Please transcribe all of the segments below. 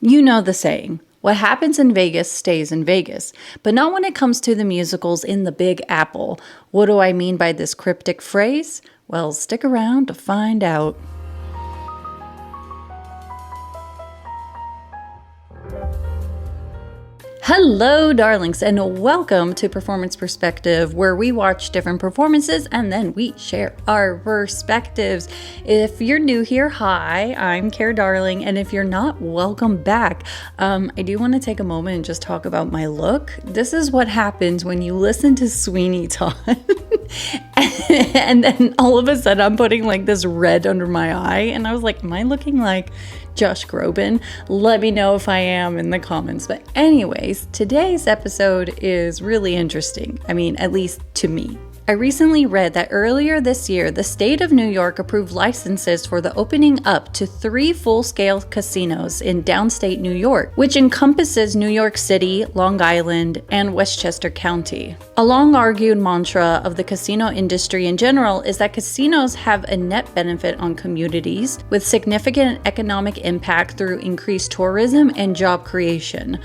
You know the saying, what happens in Vegas stays in Vegas, but not when it comes to the musicals in the Big Apple. What do I mean by this cryptic phrase? Well, stick around to find out. Hello, darlings, and welcome to Performance Perspective, where we watch different performances and then we share our perspectives. If you're new here, hi, I'm Cara Darling, and if you're not, welcome back. I do want to take a moment and just talk about my look. This is what happens when you listen to Sweeney Todd. And then all of a sudden I'm putting like this red under my eye, and I was like, am I looking like Josh Groban? Let me know if I am in the comments. But anyways, today's episode is really interesting. I mean, at least to me. I recently read that earlier this year, the state of New York approved licenses for the opening up to 3 full-scale casinos in downstate New York, which encompasses New York City, Long Island, and Westchester County. A long-argued mantra of the casino industry in general is that casinos have a net benefit on communities with significant economic impact through increased tourism and job creation.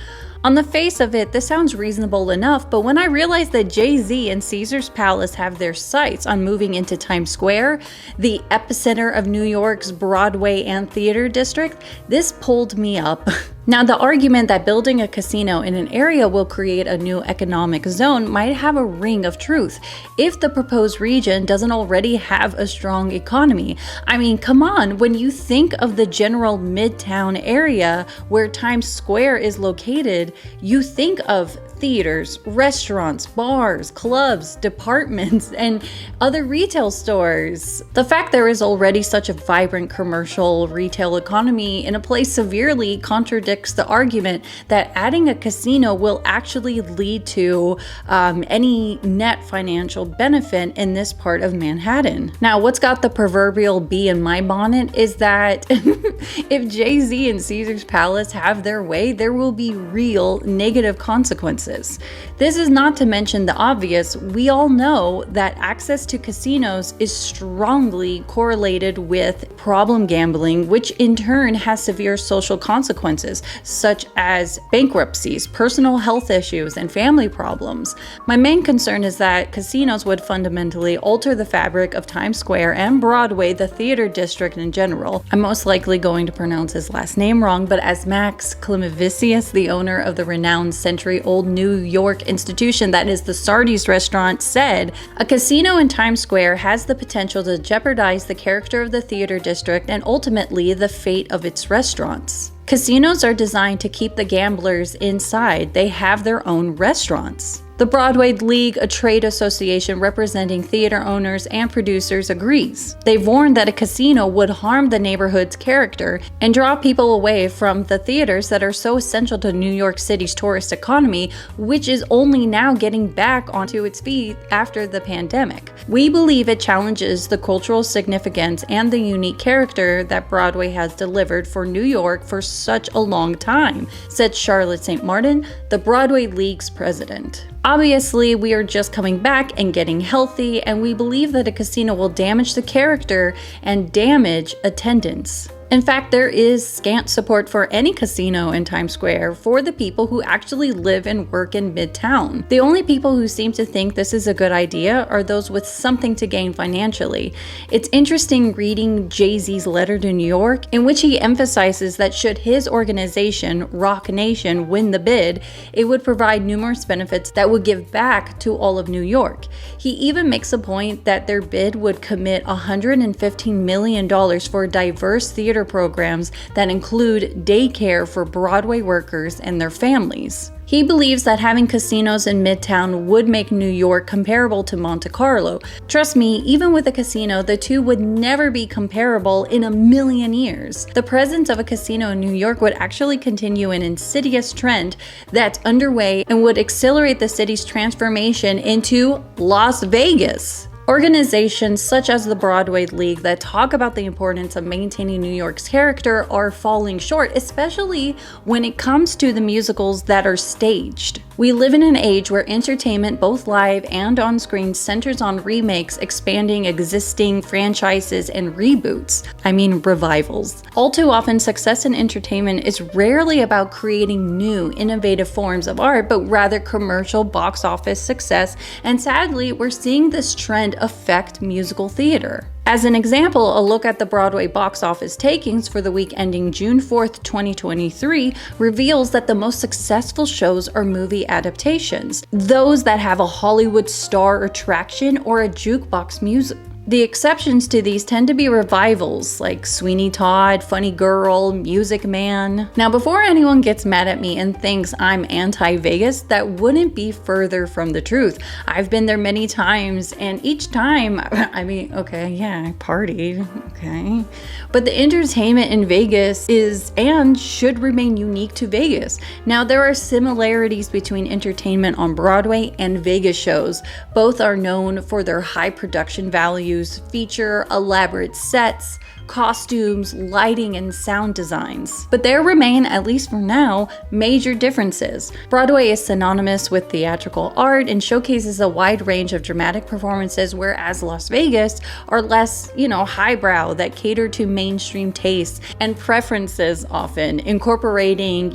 On the face of it, this sounds reasonable enough, but when I realized that Jay-Z and Caesars Palace have their sights on moving into Times Square, the epicenter of New York's Broadway and theater district, this pulled me up. Now, the argument that building a casino in an area will create a new economic zone might have a ring of truth if the proposed region doesn't already have a strong economy. I mean, come on, when you think of the general Midtown area where Times Square is located, you think of theaters, restaurants, bars, clubs, departments, and other retail stores. The fact there is already such a vibrant commercial retail economy in a place severely contradicts the argument that adding a casino will actually lead to any net financial benefit in this part of Manhattan. Now, what's got the proverbial bee in my bonnet is that if Jay-Z and Caesars Palace have their way, there will be real negative consequences. This is not to mention the obvious. We all know that access to casinos is strongly correlated with problem gambling, which in turn has severe social consequences, such as bankruptcies, personal health issues, and family problems. My main concern is that casinos would fundamentally alter the fabric of Times Square and Broadway, the theater district in general. I'm most likely going to pronounce his last name wrong, but as Max Klimavicius, the owner of the renowned century-old New York institution that is the Sardi's restaurant, said, a casino in Times Square has the potential to jeopardize the character of the theater district and ultimately the fate of its restaurants. Casinos are designed to keep the gamblers inside. They have their own restaurants. The Broadway League, a trade association representing theater owners and producers, agrees. They've warned that a casino would harm the neighborhood's character and draw people away from the theaters that are so essential to New York City's tourist economy, which is only now getting back onto its feet after the pandemic. We believe it challenges the cultural significance and the unique character that Broadway has delivered for New York for such a long time, said Charlotte St. Martin, the Broadway League's president. Obviously, we are just coming back and getting healthy, and we believe that a casino will damage the character and damage attendance. In fact, there is scant support for any casino in Times Square for the people who actually live and work in Midtown. The only people who seem to think this is a good idea are those with something to gain financially. It's interesting reading Jay-Z's letter to New York, in which he emphasizes that should his organization, Roc Nation, win the bid, it would provide numerous benefits that would give back to all of New York. He even makes a point that their bid would commit $115 million for diverse theater programs that include daycare for Broadway workers and their families. He believes that having casinos in Midtown would make New York comparable to Monte Carlo. Trust me, even with a casino, the two would never be comparable in a million years. The presence of a casino in New York would actually continue an insidious trend that's underway and would accelerate the city's transformation into Las Vegas. Organizations such as the Broadway League that talk about the importance of maintaining New York's character are falling short, especially when it comes to the musicals that are staged. We live in an age where entertainment, both live and on screen, centers on remakes, expanding existing franchises, and reboots. I mean, revivals. All too often, success in entertainment is rarely about creating new, innovative forms of art, but rather commercial box office success, and sadly, we're seeing this trend affect musical theater. As an example, a look at the Broadway box office takings for the week ending June 4th, 2023 reveals that the most successful shows are movie adaptations, those that have a Hollywood star attraction or a jukebox music. The exceptions to these tend to be revivals like Sweeney Todd, Funny Girl, Music Man. Now, before anyone gets mad at me and thinks I'm anti-Vegas, that wouldn't be further from the truth. I've been there many times, and each time, I mean, okay, yeah, I partied, okay. But the entertainment in Vegas is and should remain unique to Vegas. Now, there are similarities between entertainment on Broadway and Vegas shows. Both are known for their high production values, feature elaborate sets, costumes, lighting, and sound designs. But there remain, at least for now, major differences. Broadway is synonymous with theatrical art and showcases a wide range of dramatic performances, whereas Las Vegas are less, highbrow, that cater to mainstream tastes and preferences, often incorporating,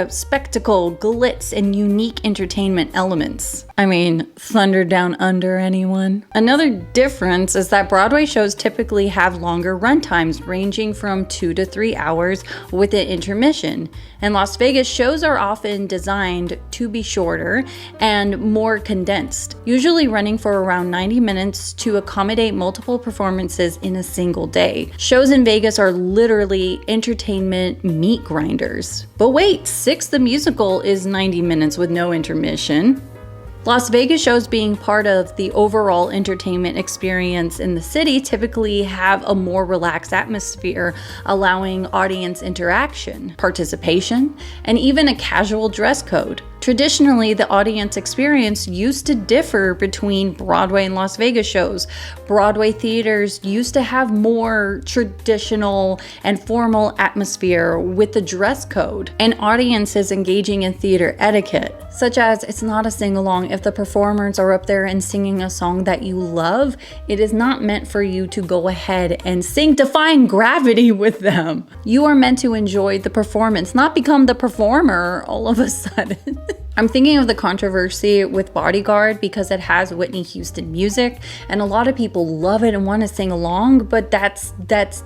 spectacle, glitz, and unique entertainment elements. I mean, Thunder Down Under, anyone? Another difference is that Broadway shows typically have longer run times ranging from 2 to 3 hours with an intermission. And Las Vegas shows are often designed to be shorter and more condensed, usually running for around 90 minutes to accommodate multiple performances in a single day. Shows in Vegas are literally entertainment meat grinders. But wait, Six the Musical is 90 minutes with no intermission. Las Vegas shows, being part of the overall entertainment experience in the city, typically have a more relaxed atmosphere, allowing audience interaction, participation, and even a casual dress code. Traditionally, the audience experience used to differ between Broadway and Las Vegas shows. Broadway theaters used to have more traditional and formal atmosphere with the dress code, and audiences engaging in theater etiquette, such as it's not a sing-along if the performers are up there and singing a song that you love. It is not meant for you to go ahead and sing Defying Gravity with them. You are meant to enjoy the performance, not become the performer all of a sudden. I'm thinking of the controversy with Bodyguard because it has Whitney Houston music, and a lot of people love it and want to sing along, but that's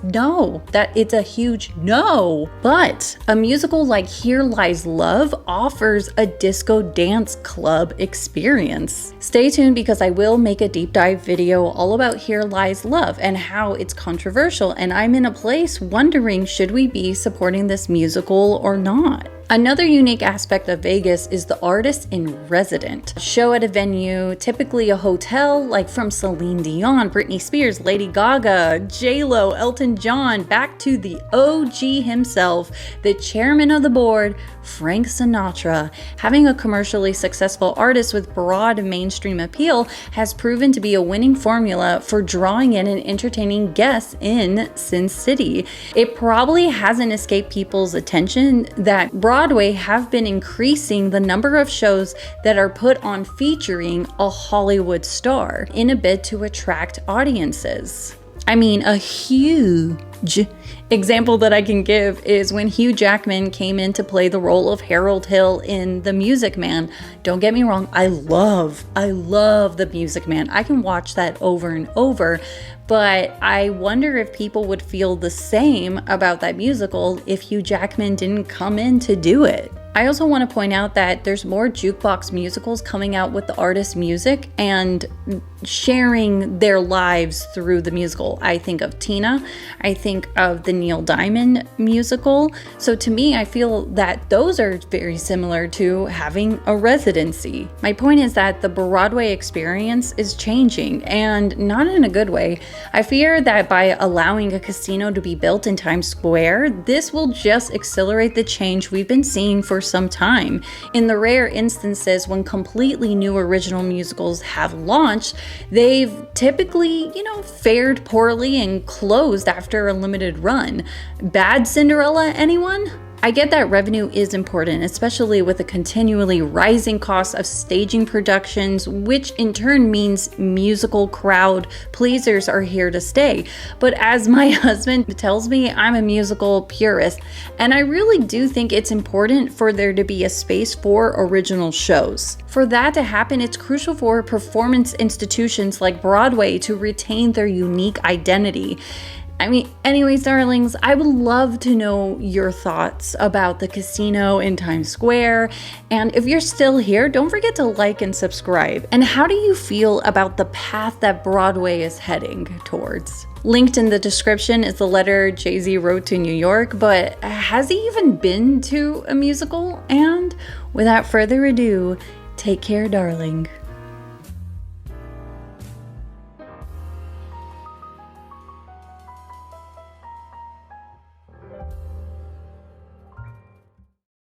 no. It's a huge no. But a musical like Here Lies Love offers a disco dance club experience. Stay tuned because I will make a deep dive video all about Here Lies Love and how it's controversial, and I'm in a place wondering, should we be supporting this musical or not? Another unique aspect of Vegas is the artist in residence. Show at a venue, typically a hotel, like from Celine Dion, Britney Spears, Lady Gaga, J-Lo, Elton John, back to the OG himself, the chairman of the board, Frank Sinatra. Having a commercially successful artist with broad mainstream appeal has proven to be a winning formula for drawing in and entertaining guests in Sin City. It probably hasn't escaped people's attention that Broadway have been increasing the number of shows that are put on featuring a Hollywood star in a bid to attract audiences. I mean, a huge example that I can give is when Hugh Jackman came in to play the role of Harold Hill in The Music Man. Don't get me wrong, I love The Music Man. I can watch that over and over, but I wonder if people would feel the same about that musical if Hugh Jackman didn't come in to do it. I also want to point out that there's more jukebox musicals coming out with the artist's music and sharing their lives through the musical. I think of Tina, I think of the Neil Diamond musical. So to me, I feel that those are very similar to having a residency. My point is that the Broadway experience is changing, and not in a good way. I fear that by allowing a casino to be built in Times Square, this will just accelerate the change we've been seeing for some time. In the rare instances when completely new original musicals have launched, They've typically, fared poorly and closed after a limited run. Bad Cinderella, anyone? I get that revenue is important, especially with the continually rising cost of staging productions, which in turn means musical crowd pleasers are here to stay. But as my husband tells me, I'm a musical purist, and I really do think it's important for there to be a space for original shows. For that to happen, it's crucial for performance institutions like Broadway to retain their unique identity. Anyways, darlings, I would love to know your thoughts about the casino in Times Square. And if you're still here, don't forget to like and subscribe. And how do you feel about the path that Broadway is heading towards? Linked in the description is the letter Jay-Z wrote to New York, but has he even been to a musical? And without further ado, take care, darling.